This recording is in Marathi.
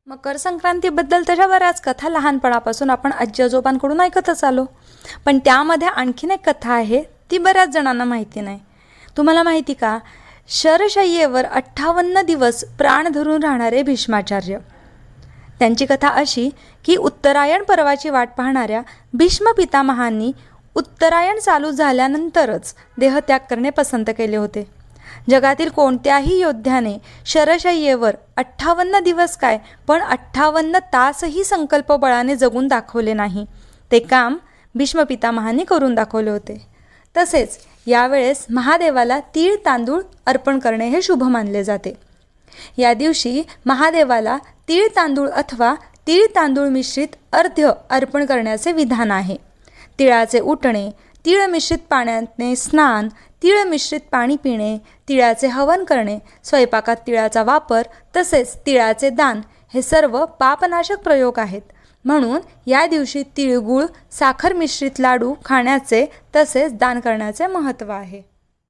मकर संक्रांतीबद्दल तशा बऱ्याच कथा लहानपणापासून आपण आजी आजोबांकडून ऐकतच आलो. पण त्यामध्ये आणखीन एक कथा आहे, ती बऱ्याच जणांना माहिती नाही. तुम्हाला माहिती का, शरशय्येवर 58 दिवस प्राण धरून राहणारे भीष्माचार्य. त्यांची कथा अशी की उत्तरायण पर्वाची वाट पाहणाऱ्या भीष्म पितामहांनी उत्तरायण चालू झाल्यानंतरच देहत्याग करणे पसंत केले होते. जगातील कोणत्याही योद्ध्याने शरशय्येवर 58 दिवस काय, पण 58 तासही संकल्पबळाने जगून दाखवले नाही. ते काम भीष्म पितामहांनी करून दाखवले होते. तसेच यावेळेस महादेवाला तीळ तांदूळ अर्पण करणे हे शुभ मानले जाते. या दिवशी महादेवाला तीळ तांदूळ अथवा तीळ तांदूळ मिश्रित अर्घ्य अर्पण करण्याचे विधान आहे. तिळाचे उटणे, तीळ मिश्रित पाण्याने स्नान, तीळ मिश्रित पाणी पिणे, तिळाचे हवन करणे, स्वयंपाकात तिळाचा वापर तसेच तिळाचे दान हे सर्व पापनाशक प्रयोग आहेत. म्हणून या दिवशी तिळगुळ साखर मिश्रित लाडू खाण्याचे तसेच दान करण्याचे महत्त्व आहे.